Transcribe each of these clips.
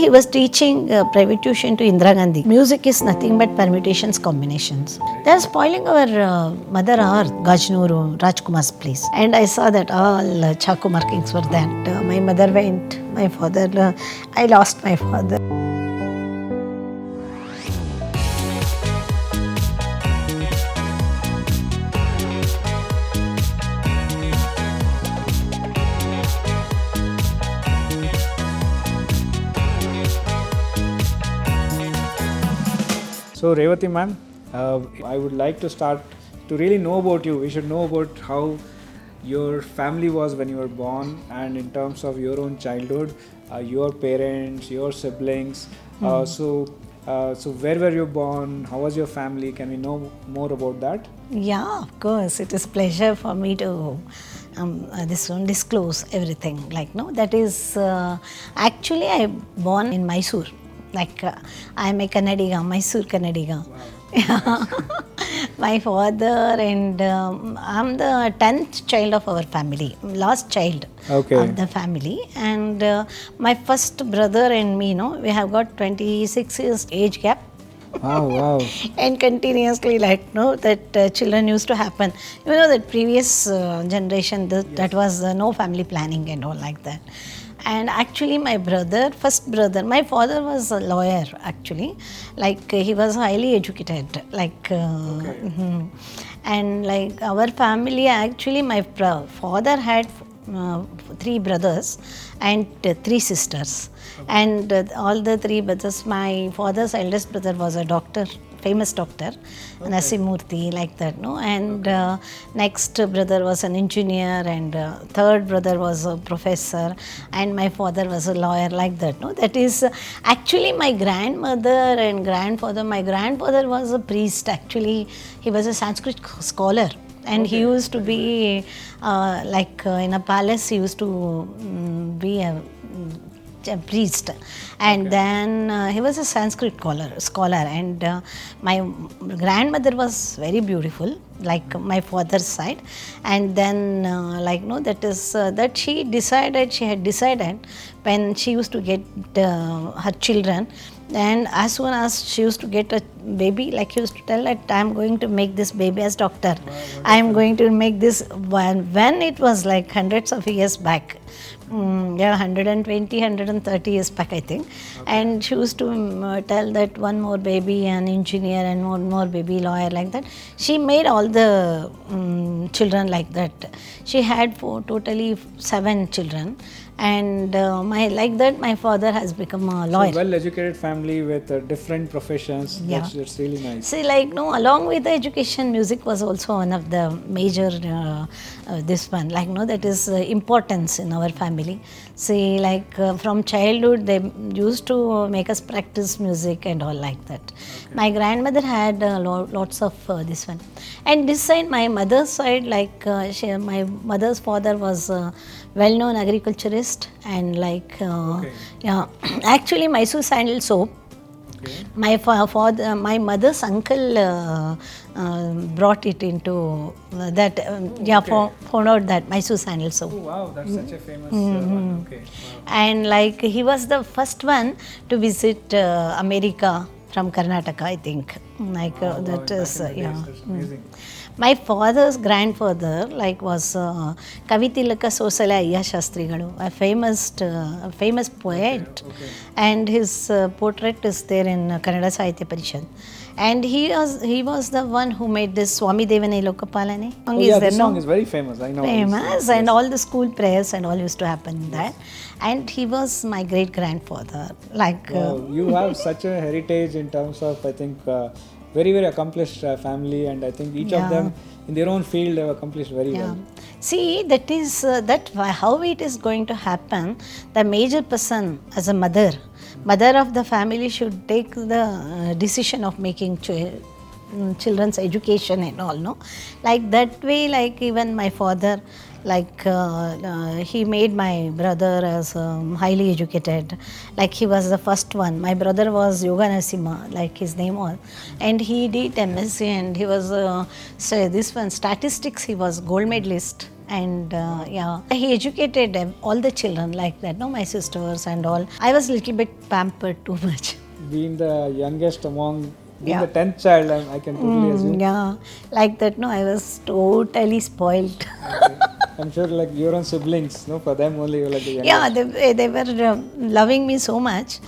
he was teaching private tuition to Indira Gandhi. Music is nothing but permutations, combinations. They are spoiling our mother earth, Gajnuru, Rajkumar's place. And I saw that all Chaku markings were there. My mother went, my father, I lost my father. So Revathi ma'am, I would like to start to really know about you. We should know about how your family was when you were born, and in terms of your own childhood, your parents, your siblings. So where were you born? How was your family? Can we know more about that? Yeah, of course. It is a pleasure for me to disclose everything. That is actually I born in Mysore. I am a Kannadiga, Mysore Kannadiga. Wow. My father and I'm the 10th child of our family, last child of the family. And my first brother and me, we have got 26 years age gap. Wow. And continuously that children used to happen. That previous generation, that was no family planning and all like that. And actually my first brother, my father was a lawyer actually, he was highly educated, and our family actually, my father had 3 brothers and 3 sisters. And all the 3 brothers, my father's eldest brother was a doctor, famous doctor, Nasimurthy, and next brother was an engineer, and third brother was a professor, and my father was a lawyer, That is actually my grandmother and grandfather. My grandfather was a priest actually. He was a Sanskrit scholar. And he used to be in a palace, he used to be a priest, and then he was a Sanskrit scholar, and my grandmother was very beautiful, my father's side. And then that she had decided when she used to get her children, and as soon as she used to get a baby, he used to tell that I am going to make this baby as doctor. I am going to make this when it was hundreds of years back. 120, 130 years back, I think. And she used to tell that one more baby an engineer and one more baby lawyer, that. She made all the children like that. She had totally 7 children. And my father has become a lawyer. So well-educated family with different professions. Yeah. That's really nice. See, along with the education, music was also one of the major this one. That is importance in our family. See, from childhood, they used to make us practice music and all like that. Okay. My grandmother had lots of this one. And this side, my mother's side, my mother's father was well-known agriculturist, and actually Mysore sandal soap. Okay. My mother's uncle brought it into that. Found out that Mysore sandal soap. Oh wow, that's such a famous one. Okay. Wow. And he was the first one to visit America from Karnataka, I think. That is amazing. My father's grandfather was Kavitilaka Sosala Ayya Shastrigalu, a famous poet. Okay. And his portrait is there in Kannada Sahitya Parishad. And he was the one who made this Swami Devane Lokapalane. This song is very famous. I know. Famous, and all the school prayers and all used to happen in that. And he was my great grandfather. You have such a heritage in terms of, I think, very, very accomplished family, and I think each of them in their own field have accomplished very well. See, that is how it is going to happen. The major person as a mother of the family should take the decision of making children's education and all, no? That way, even my father, he made my brother as highly educated. He was the first one. My brother was Yoga Narasimha, his name was. And he did MSc, and he was, statistics, he was gold medalist And yeah, he educated all the children like that, no, my sisters and all. I was a little bit pampered too much. Being the youngest among, being Yeah. the 10th child, I can totally assume. Yeah, like that, no, I was totally spoiled. Okay. I'm sure like your own siblings, no, for them only you're like the youngest. Yeah, they were loving me so much.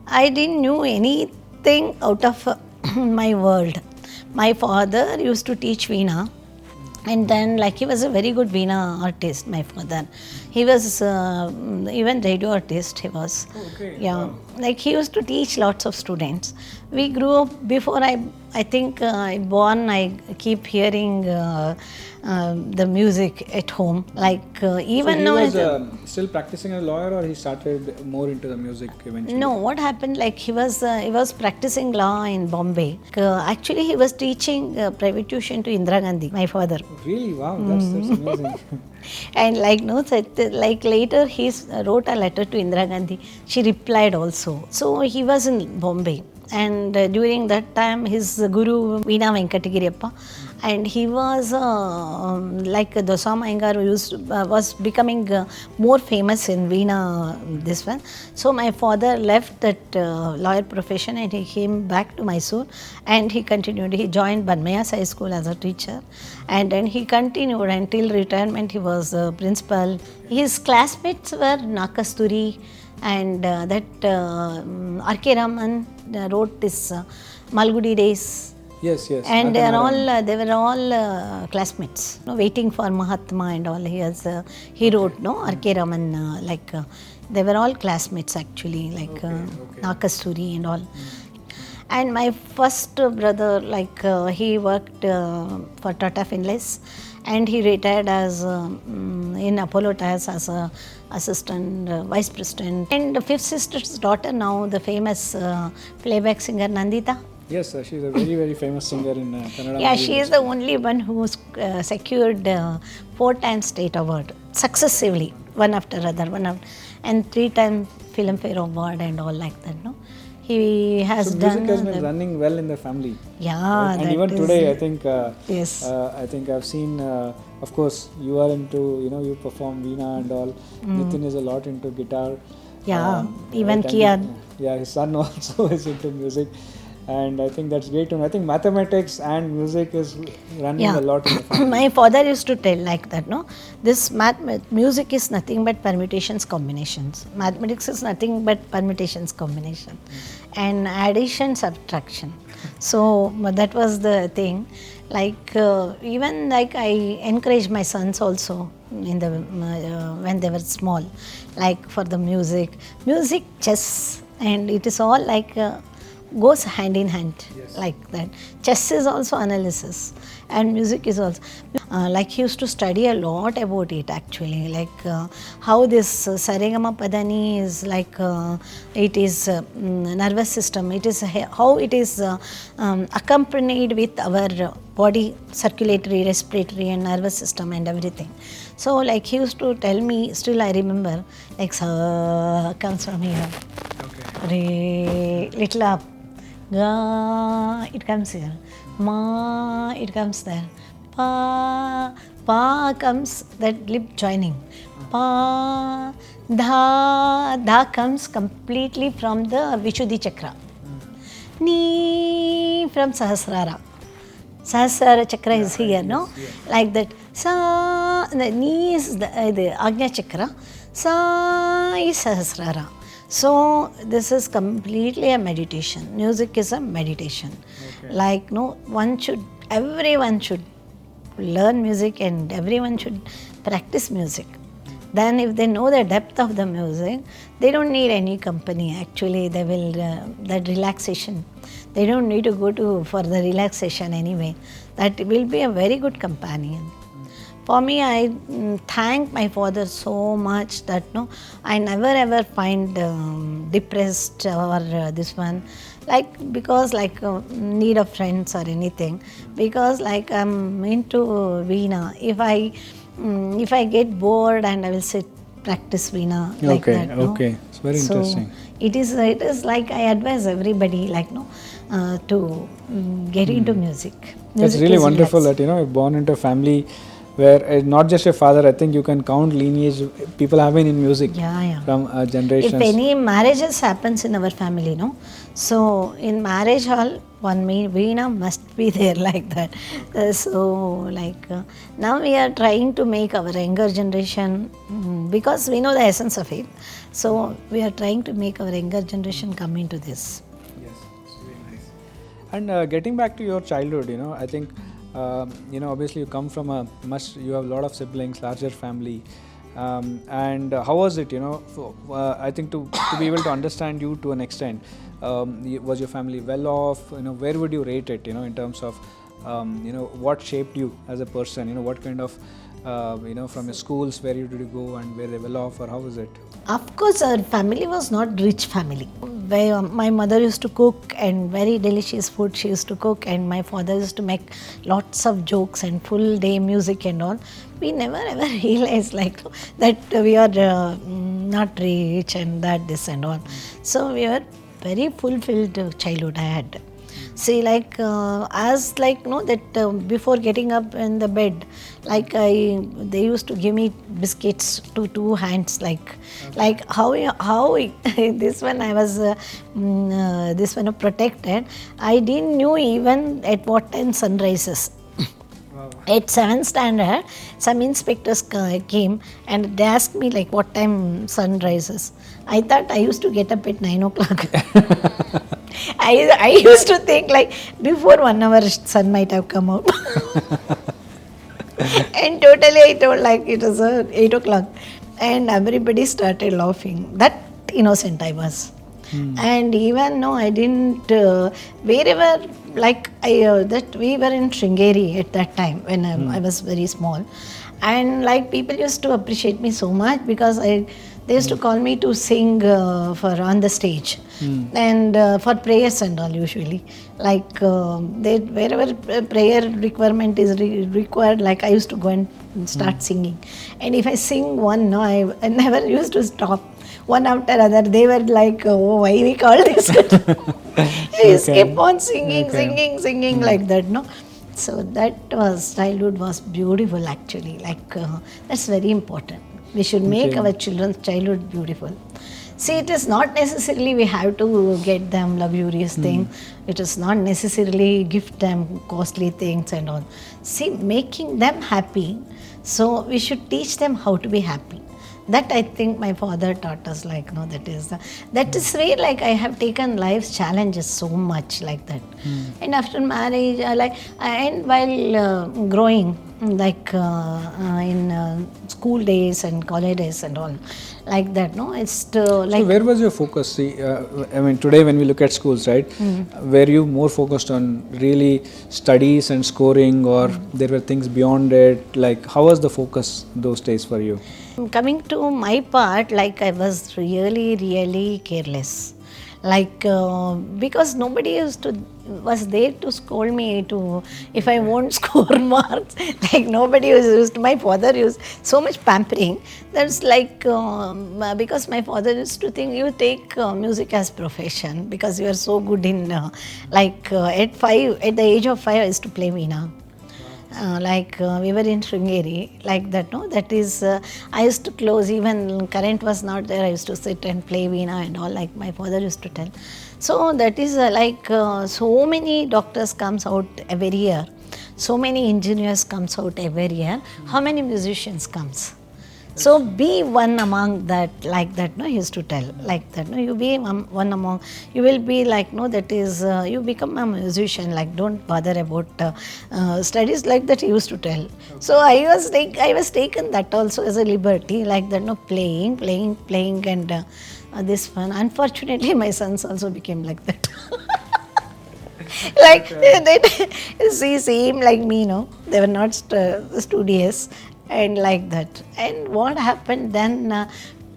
I didn't know anything out of my world. My father used to teach Veena, and then like he was a very good Veena artist, my father. He was even radio artist, he was. Okay. Yeah, like he used to teach lots of students. We grew up before I think I born. I keep hearing the music at home. Like even So he now. was still practicing as a lawyer, or he started more into the music eventually? No, what happened? Like he was practicing law in Bombay. Actually, he was teaching private tuition to Indira Gandhi, my father. Really? Wow, that's amazing. And like no, like later he wrote a letter to Indira Gandhi. She replied also. So he was in Bombay, and during that time his guru Veena Venkatagiriyappa, and he was like Dosama Iyengar was becoming more famous in Veena. This one. So my father left that lawyer profession and he came back to Mysore, and he continued. He joined Banmayas High School as a teacher, and then he continued until retirement. He was principal. His classmates were Nakasturi, and that R.K. Raman wrote this Malgudi Days. Yes, yes. And Mathemaran. they were all classmates, waiting for Mahatma and all. He wrote, no, R.K. Raman, they were all classmates actually, like Nakasturi and all. And my first brother, he worked for Tata Finlays, and he retired as in Apollo Tyres as a assistant vice president. And the fifth sister's daughter now, the famous playback singer Nandita. Yes, she's a very, very famous singer in Kannada. Yeah, movie she is the only one who secured 4 times state award successively, one after other, and 3 times Filmfare award and all like that. No, he has so done. Music has been running well in the family. Yeah, right? And even today, I think. Yes. I think I've seen. Of course, you are into. You perform Veena and all. Nitin is a lot into guitar. Yeah, even right? Kian. Yeah, his son also is into music. And I think that's great to know. I think mathematics and music is running a lot in the family. My father used to tell like that, no? This music is nothing but permutations, combinations. Mathematics is nothing but permutations, combination. And addition, subtraction. So that was the thing. Even like I encourage my sons also in the when they were small, like for the music, chess, and it is all like goes hand in hand. Yes. Like that. Chess is also analysis, and music is also like he used to study a lot about it actually, like how this Saregama Padani is like it is nervous system, it is how it is accompanied with our body, circulatory, respiratory and nervous system and everything. So like he used to tell me, still I remember, like sa comes from here, re, little up, ga, it comes here, ma, it comes there, pa comes that lip joining, pa, dha comes completely from the Vishuddhi chakra, ni from Sahasrara. Sahasrara chakra is here, no? Yes. Like that. Sa, the ni is the Agnya chakra, sa is Sahasrara. So this is completely a meditation. Music is a meditation. Okay. Like no, everyone should learn music and everyone should practice music. Then if they know the depth of the music, they don't need any company. Actually, they will, that relaxation. They don't need to go for the relaxation anyway. That will be a very good companion. For me, I thank my father so much that no, I never ever find depressed or this one, like because like need of friends or anything. Because like I'm into Veena. If I get bored and I will sit practice Veena like that. No? Okay, it's very interesting. It is like I advise everybody like to get into music. That's really wonderful that you're born into a family where not just your father, I think you can count lineage. People have been in music from generations. If any marriages happens in our family, no, so in marriage hall, one veena must be there like that. Now we are trying to make our younger generation, because we know the essence of it. So we are trying to make our younger generation come into this. Yes, it's very nice. And getting back to your childhood, I think, obviously you come from you have a lot of siblings, larger family. And how was it, I think to be able to understand you to an extent, was your family well off? Where would you rate it, in terms of, what shaped you as a person? What kind of, from your schools, where did you go and were they well off, or how was it? Of course, our family was not rich family. Where my mother used to cook and very delicious food she used to cook, and my father used to make lots of jokes and full day music and all. We never ever realized that we are not rich and that this and all. So we were very fulfilled childhood I had. See, before getting up in the bed, they used to give me biscuits to two hands, how this one I was this one protected. I didn't knew even at what time sun rises. Wow. At 7th standard, some inspectors came and they asked me what time sun rises. I thought I used to get up at 9 o'clock. I used to think before 1 hour sun might have come out. And totally I told it was 8 o'clock. And everybody started laughing. That innocent I was. And even no, I didn't, wherever, that we were in Sringeri at that time when I was very small. And people used to appreciate me so much because they used to call me to sing for on the stage and for prayers and all usually. Wherever prayer requirement is required, I used to go and start singing. And if I sing one, no, I never used to stop. One after other, they were oh, why we call this? We keep on singing like that, no? So that childhood was beautiful actually. That's very important. We should make our children's childhood beautiful. See, it is not necessarily we have to get them luxurious things. It is not necessarily gift them costly things and all. See, making them happy. So we should teach them how to be happy. That I think my father taught us, that is where I have taken life's challenges so much like that. And after marriage, and while growing, in school days and college days and all, like that, no, it's So where was your focus? See, today when we look at schools, right, were you more focused on really studies and scoring, or there were things beyond it? How was the focus those days for you? Coming to my part, I was really careless. Because nobody was there to scold me if I won't score marks. Nobody was used. My father used so much pampering. That's because my father used to think you take music as profession because you are so good in at the age of 5 I used to play veena. We were in Sringeri, that, no? That is, I used to close, even current was not there, I used to sit and play veena and all, my father used to tell. So that is so many doctors comes out every year, so many engineers comes out every year, how many musicians comes? So be one among that, no, he used to tell, that, no, you be one among, you will be no, that is, you become a musician, don't bother about studies, that he used to tell. So I was taken that also as a liberty, that, no, playing and this one. Unfortunately, my sons also became like that. They seem like me, no, they were not studious. And like that. And what happened then,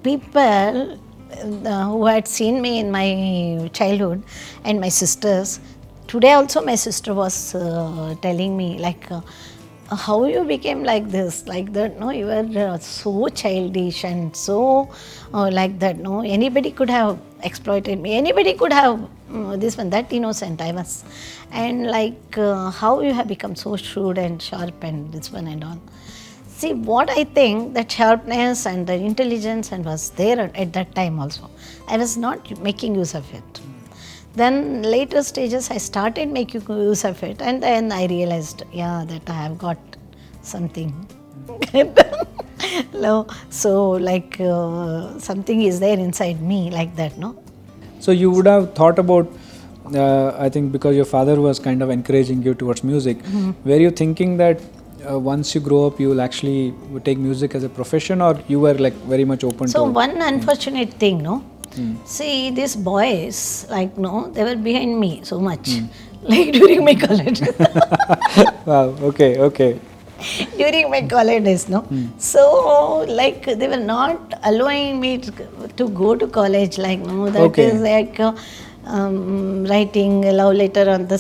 people who had seen me in my childhood and my sisters, today also my sister was telling me how you became like this, like that, no, you were so childish and so like that, no, anybody could have exploited me, anybody could have this one, that innocent I was. And how you have become so shrewd and sharp and this one and all. See, what I think, that sharpness and the intelligence and was there at that time also. I was not making use of it. Then later stages I started making use of it, and then I realized, that I have got something. No, so like something is there inside me like that, no? So you would have thought about, I think because your father was kind of encouraging you towards music, were you thinking that once you grow up you will actually take music as a profession, or you were like very much open to So it? one unfortunate thing, no? See, these boys, like, no, they were behind me so much, like during my college. Wow, okay. During my college days, no? So, like, they were not allowing me to go to college, like, no, that is like writing a love letter on the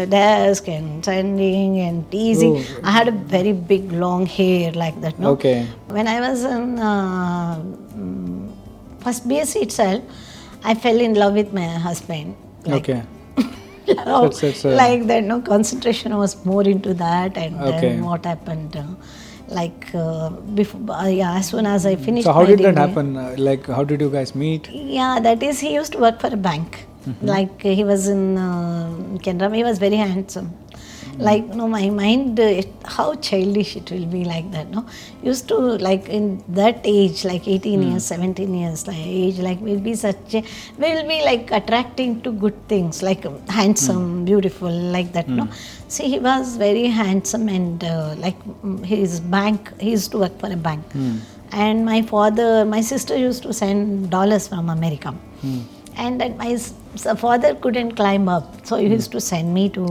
desk and sending and teasing. I had a very big long hair like that, no? Okay. When I was in first BSc itself, I fell in love with my husband. Like, Okay. like that, no, concentration was more into that, and then what happened, before, as soon as I finished. So how my did that degree, happen? Like, how did you guys meet? Yeah, that is, he used to work for a bank. Like, he was in Canada. He was very handsome. Like, no, my mind, how childish it will be like that, no? Used to, like, in that age, like 18 years, 17 years, like age, like, will be like attracting to good things, like handsome, beautiful, like that, no? See, he was very handsome, and his bank, he used to work for a bank. And my sister used to send dollars from America. And that my father couldn't climb up, so he used to send me to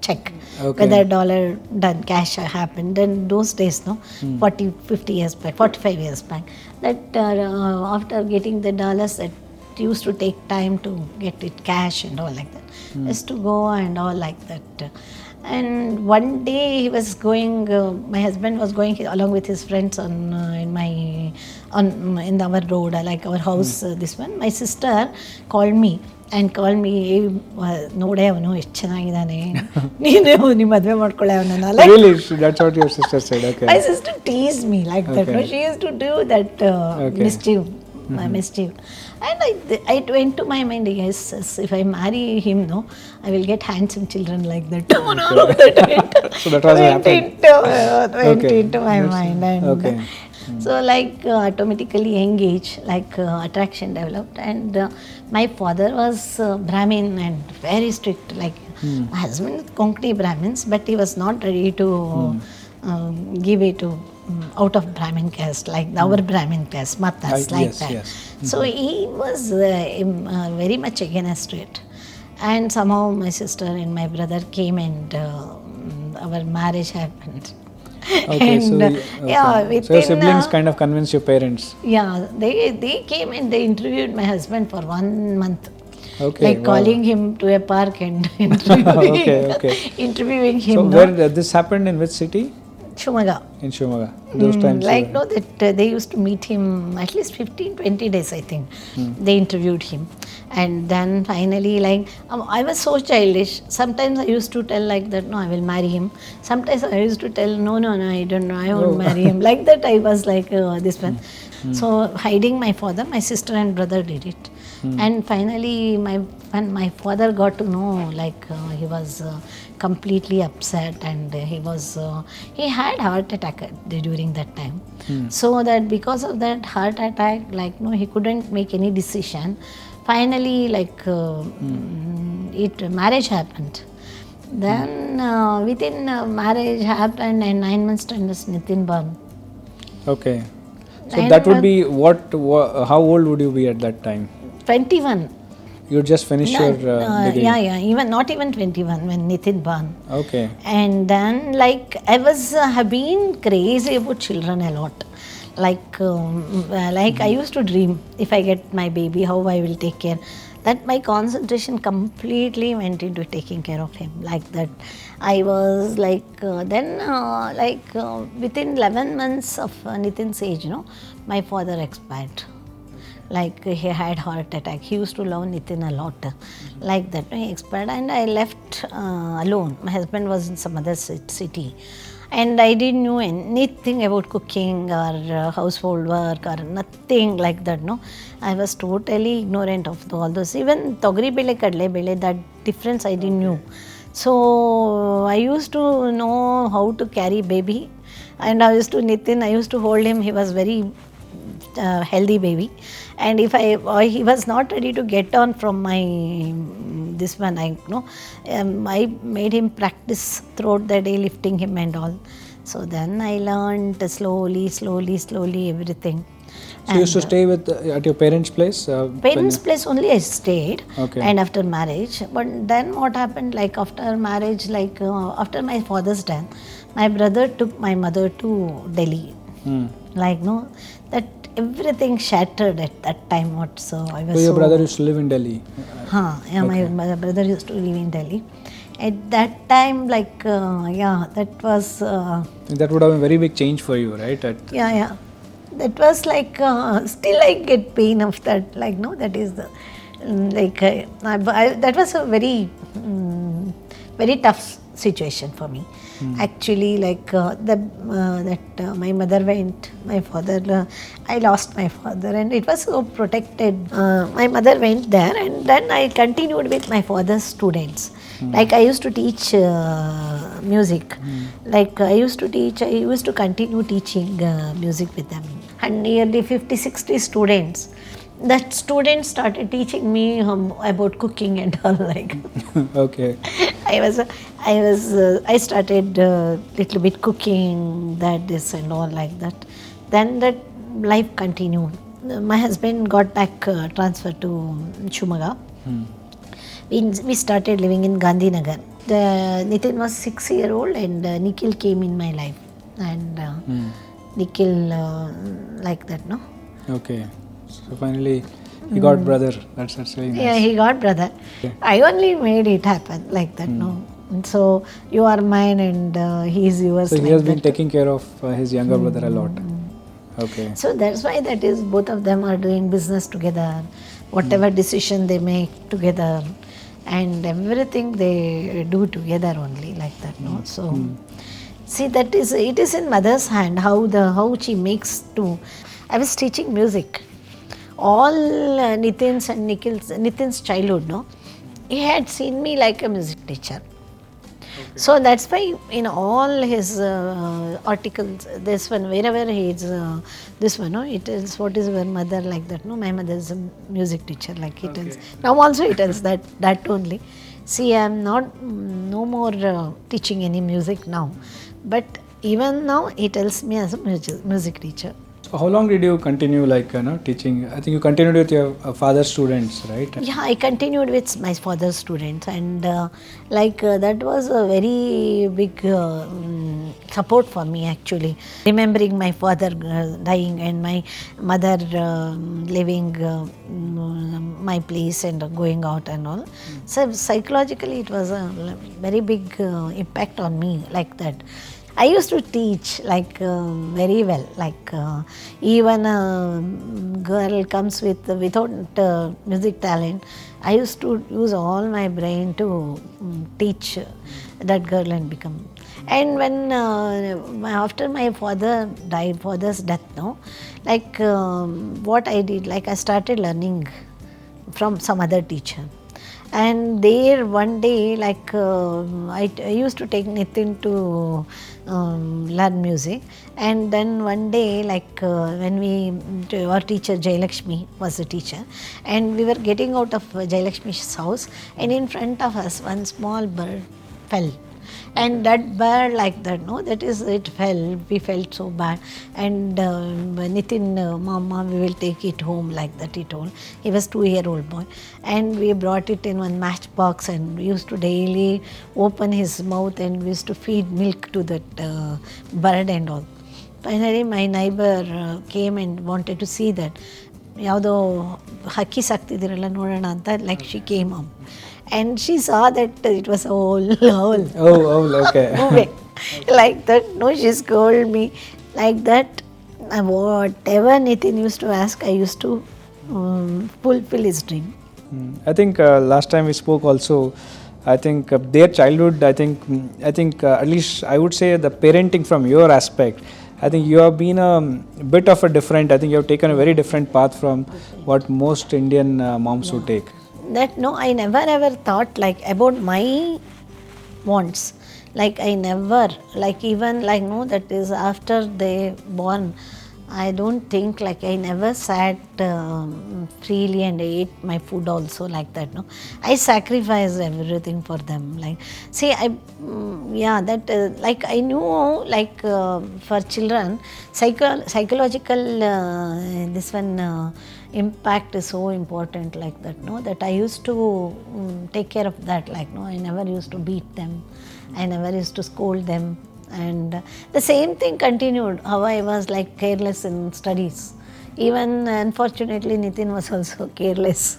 check whether dollar done cash happened. Then those days, no, 40, 50 years back, 45 years back, that after getting the dollars, that used to take time to get it cash and all like that. Just to go and all like that. And one day he was going, my husband was going along with his friends in our road, like our house, this one. My sister called me ನೋಡೆ ಅವನು ಎಷ್ಟು ಚೆನ್ನಾಗಿದ್ದಾನೆ, ನೀನು ನಿಮ್ಮ ಮದುವೆ ಮಾಡ್ಕೊಳ್ಳೆ ಅವನನ್ನ. Really? That's what your sister said? Okay. My sister teased me like that. No? She used to do that mischief. And I went to my mind, yes, if I marry him, no, I will get handsome children like that. So that was went into my mind. And so, like, automatically young age, like attraction developed. And my father was Brahmin and very strict. Like, my husband is Konkani Brahmins, but he was not ready to give it to out of Brahmin caste, like our Brahmin caste, Matas, like that. Yes. So he was very much against it. And somehow my sister and my brother came, and our marriage happened. Okay, and, so your siblings kind of convinced your parents? Yeah, they came and they interviewed my husband for 1 month. Okay, like calling him to a park and interviewing him. So where this happened, in which city? Shumaga. In Shumaga. Those times. Like, no, that they used to meet him at least 15-20 days, I think. They interviewed him. And then finally, like, I was so childish. Sometimes I used to tell like that, no, I will marry him. Sometimes I used to tell, no, I don't know, I won't marry him. Like that, I was like this one. So, hiding my father, my sister and brother did it. And finally, when my father got to know, like, he was completely upset, and he had heart attack during that time. So that because of that heart attack, like, no, he couldn't make any decision. Finally, like, marriage happened. Then within marriage happened, and 9 months time was Nitin born. Okay. So that would be how old would you be at that time? 21. You just finished your degree? Yeah, even not even 21 when Nitin born. Okay. And then, like, I have been crazy about children a lot. Like, I used to dream, if I get my baby, how I will take care. That my concentration completely went into taking care of him. Like that, I was like, within 11 months of Nitin's age, my father expired. Like, he had heart attack. He used to love Nitin a lot. Like that, he expired, and I left alone. My husband was in some other city. and I didn't know anything about cooking or household work or nothing like that. No, I was totally ignorant of all those. Even togri bele, kadle bele, that difference I didn't know. So I used to know how to carry baby, and I used to Nitin. I used to hold him. He was very healthy baby, and if he was not ready to get on from my this one, I made him practice throughout the day lifting him and all. So then I learned slowly everything. So you used to stay with at your parents' place? Parents' place only I stayed, Okay. and after marriage. But then what happened, like after marriage, like after my father's death, my brother took my mother to Delhi. Like no, that everything shattered at that time. What so I was. So your brother used to live in Delhi? Yeah, my brother used to live in Delhi. At that time, like that was. That would have been a very big change for you, right? Yeah. That was like still I get pain of that. Like no, that is the that was a very tough situation for me. Actually, like my mother went, my father, I lost my father, and it was so protected. My mother went there, and then I continued with my father's students. Like I used to teach music. Like I used to continue teaching music with them. And nearly 50-60 students. That students started teaching me about cooking and all like. Okay. I started little bit cooking, this and all like that. Then that life continued. My husband got back transferred to Shumaga. We started living in Gandhinagar. Nitin was 6-year-old and Nikhil came in my life. And Nikhil like that, no? Okay. So finally, he got brother. That's really nice. Yeah, he got brother. Okay. I only made it happen like that, no? So you are mine and he is yours. So he like has been that. taking care of his younger brother a lot. Okay. So that's why that is both of them are doing business together. Whatever decision they make together, and everything they do together only like that, no? So see, it is in mother's hand how she makes to. I was teaching music. All Nitin's childhood, no, he had seen me like a music teacher. Okay. So that's why in all his articles, this one, wherever he is, this one, no, it is what is your mother like that, no, my mother is a music teacher, like he tells. Now also he tells that only. See, I am no more teaching any music now, but even now he tells me as a music teacher. So how long did you continue teaching? I think you continued with your father's students, right? Yeah, I continued with my father's students, and that was a very big support for me actually. Remembering my father dying and my mother leaving my place and going out and all. So psychologically it was a very big impact on me like that. I used to teach very well. Even a girl comes without music talent, I used to use all my brain to teach that girl and become. And when after my father's death, no, what I did, I started learning from some other teacher. And there one day, I used to take Nitin to learn music. And then one day, when our teacher Jayalakshmi was the teacher, and we were getting out of Jayalakshmi's house, and in front of us one small bird fell. And that bird it fell, we felt so bad. And Nitin, Mama, we will take it home, like that he told. He was 2-year-old boy. And we brought it in one matchbox and we used to daily open his mouth and we used to feed milk to that bird and all. Finally, my neighbor came and wanted to see that. ಯಾವುದೋ ಹಕ್ಕಿ ಸಾಕ್ತಿದ್ದೀರಲ್ಲ ನೋಡೋಣ ಅಂತ she came up. And she saw that it was a owl. Okay. Moving. Like that, no, she scolded me. Like that, whatever Nitin used to ask, I used to fulfill his dream. I think last time we spoke also, I think their childhood, I think at least I would say the parenting from your aspect, I think you have been a bit of a different, I think you have taken a very different path from what most Indian moms would take. That no, I never ever thought like about my wants. Like I never, like even like no, that is after they born, I don't think like I never sat freely and ate my food also like that. No, I sacrificed everything for them. Like see, yeah, that like I knew like for children, psychological this one. Impact is so important like that, no, that I used to take care of that, like no, I never used to beat them, I never used to scold them, and the same thing continued how I was like careless in studies. Even unfortunately Nitin was also careless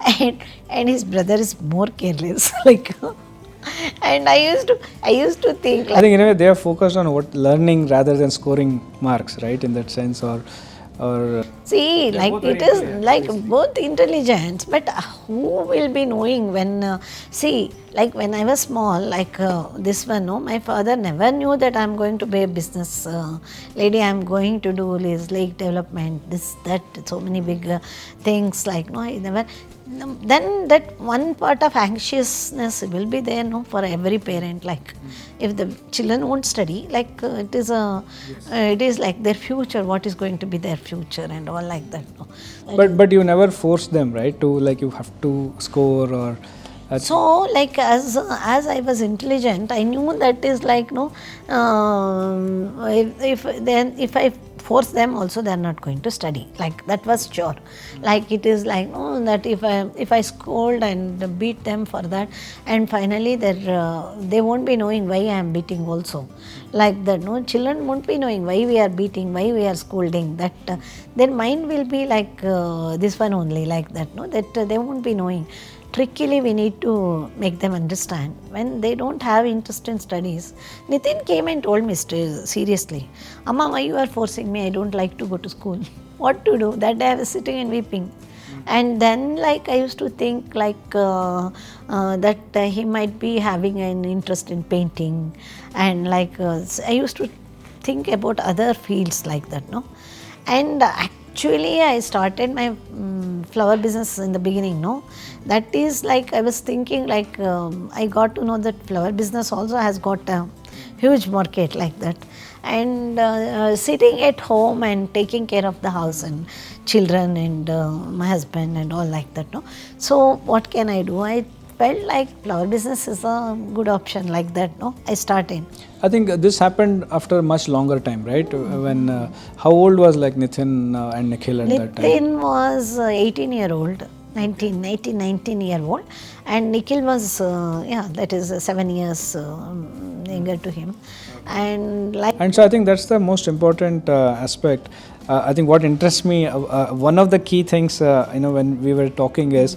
and his brother is more careless like and I used to think I like think in a way they are focused on what learning rather than scoring marks, right? In that sense, or see, they're like both it very is intelligent, like basically. both intelligence, but who will be knowing when? See, like when I was small, like this one, no, my father never knew that I'm going to be a business lady. I'm going to do this lake development, this, that, so many big things. Like no, I never. Then that one part of anxiousness will be there, no, for every parent. Like if the children won't study, like it is like their future. What is going to be their future and all like that. No. but you never force them, right? To like you have to score or. So like as I was intelligent, I knew that is like no, if I force them also, they are not going to study. Like that was sure. Like it is like no, that if I scold and beat them for that, and finally they won't be knowing why I am beating also. Like that, no, children won't be knowing why we are beating, why we are scolding. That their mind will be like this one only, like that. No, that they won't be knowing. Trickily we need to make them understand when they don't have interest in studies. Nitin came and told me seriously, Amma, why you are forcing me? I don't like to go to school. What to do? That day I was sitting and weeping. And then like I used to think like that he might be having an interest in painting, and like I used to think about other fields like that, no. And actually I started my flower business in the beginning, no. That is like I was thinking like I got to know that flower business also has got a huge market like that. And sitting at home and taking care of the house and children and my husband and all like that, no. So what can I do? I felt like flower business is a good option like that, no. I started. I think this happened after much longer time, right? When how old was like Nitin and Nikhil at that time? Nitin was 18-year-old, 19-year-old, and Nikhil was, that is 7 years younger to him. And like. And so I think that's the most important aspect. I think what interests me, one of the key things, when we were talking is,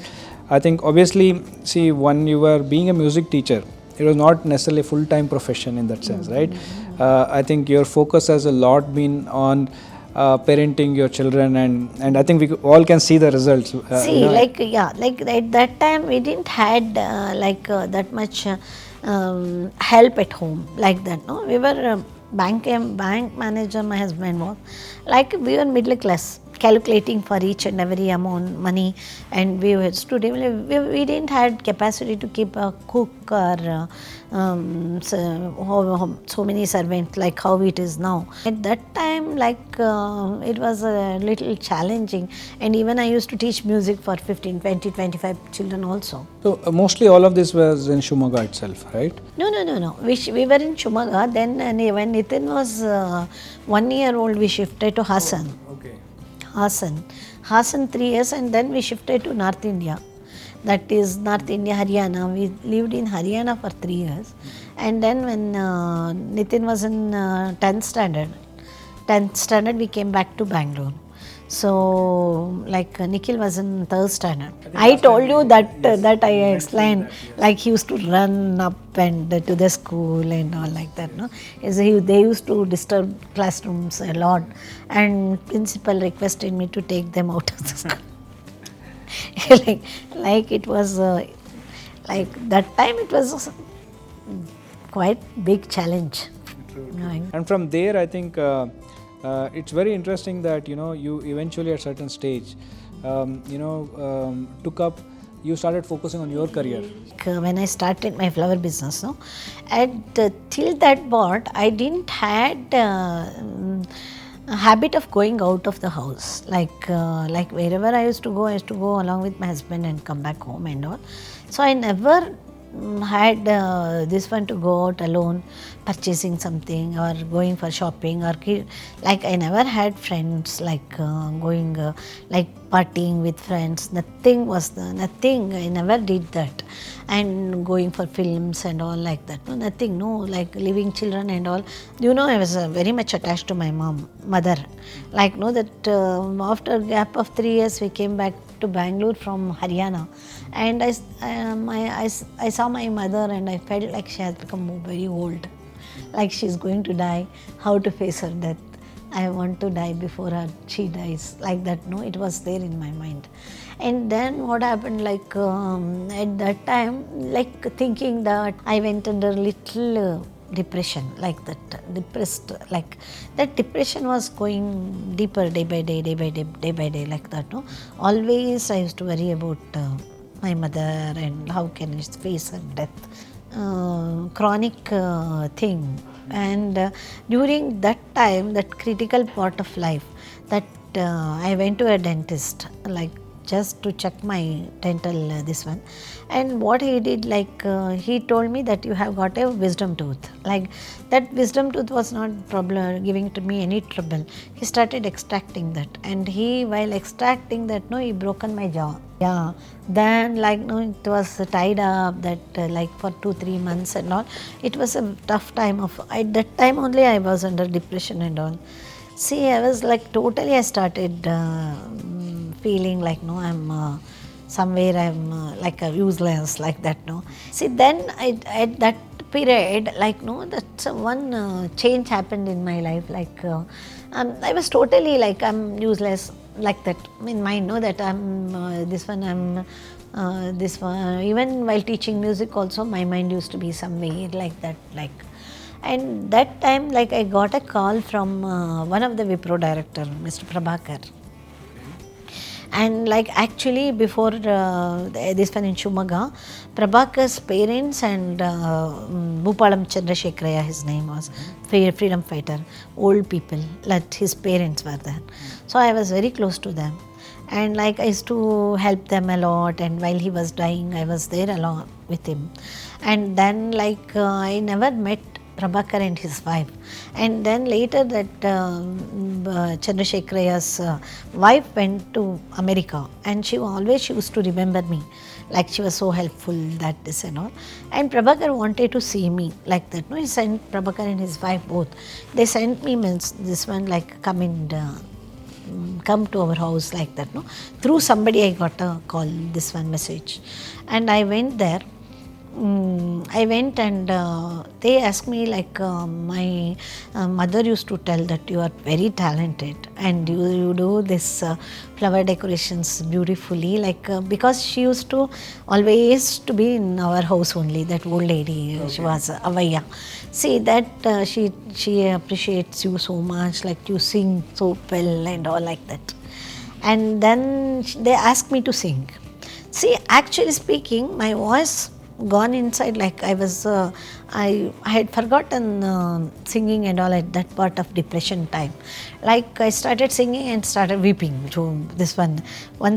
I think obviously, see, when you were being a music teacher, it was not necessarily a full-time profession in that sense, right? I think your focus has a lot been on parenting your children, and I think we all can see the results. See, like at that time we didn't had that much help at home like that. No, we were bank manager. My husband was like we were middle class, calculating for each and every amount money, and we were student. We didn't had capacity to keep a cook or so many servants like how it is now. At that time, like it was a little challenging, and even I used to teach music for 15, 20, 25 children also. So mostly all of this was in Shumaga itself, right? No. We were in Shumaga. Then when Nitin was 1 year old, we shifted to Hassan. Okay. Hassan 3 years, and then we shifted to North India. That is North India, Haryana. We lived in Haryana for 3 years. And then when Nitin was in 10th standard, we came back to Bangalore. So, like Nikhil was in 3rd standard. I told you that I explained, like he used to run up and to the school and all like that. No, they used to disturb classrooms a lot, and principal requested me to take them out of the school. like it was Like that time it was quite big challenge. And from there, I think it's very interesting that you eventually at certain stage, you started focusing on your career. When I started my flower business, no, and till that point, I didn't had a habit of going out of the house. Like wherever I used to go along with my husband and come back home and all. So I never had this one to go out alone purchasing something or going for shopping or like I never had friends like going like partying with friends. Nothing. I never did that. And going for films and all like that. No, nothing. No, like leaving children and all. I was very much attached to my mother. Like that after a gap of 3 years we came back to Bangalore from Haryana, and I saw my mother and I felt like she has become very old, like she's going to die. How to face her death? I want to die before she dies, like that. No, it was there in my mind. And then what happened, like at that time, like thinking that I went under little depression, like that, depressed, like that depression was going deeper day by day, like that. No, always I used to worry about my mother and how can I face her death, chronic thing. And during that time, that critical part of life, that I went to a dentist, like just to check my dental this one. And what he did, like he told me that you have got a wisdom tooth. Like that wisdom tooth was not problem giving to me any trouble. He started extracting that, and while extracting that, no, he broken my jaw. Yeah, then like no, it was tied up that like for 2-3 months and all. It was a tough time. At that time only I was under depression and all. See, I was like totally. I started feeling like no, I'm somewhere I'm like a useless, like that. No, see, then at that period, like no, that's one change happened in my life. Like I was totally like I'm useless, like that in mind. No, that I'm this one. I'm this one. Even while teaching music, also my mind used to be somewhere like that, like. And that time, like I got a call from one of the Wipro director, Mr. Prabhakar. And like actually before this one in Shumaga, Prabhakar's parents and Bhupalam Chandrasekharaya, his name was, freedom fighter, old people, like his parents were there. So I was very close to them. And like I used to help them a lot, and while he was dying, I was there along with him. And then like I never met Prabhakar and his wife. And then later that Chandrasekharaya's wife went to America, and she used to remember me. Like she was so helpful, that this and all. And Prabhakar wanted to see me, like that. No, he sent Prabhakar and his wife both. They sent me this one, like come to our house, like that. No, through somebody I got a call, this one message, and I went there. I went and they asked me like my mother used to tell that you are very talented and you do this flower decorations beautifully, like because she used to always to be in our house only, that old lady. Okay. She was Avaya. See that she appreciates you so much, like you sing so well and all, like that. And then they asked me to sing. See, actually speaking, my voice gone inside, like I was I had forgotten singing and all at that part of depression time. Like I started singing and started weeping to this one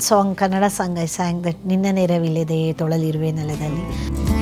song, Kannada song I sang, that Ninna Neravillede Tolaliruve Neladalli.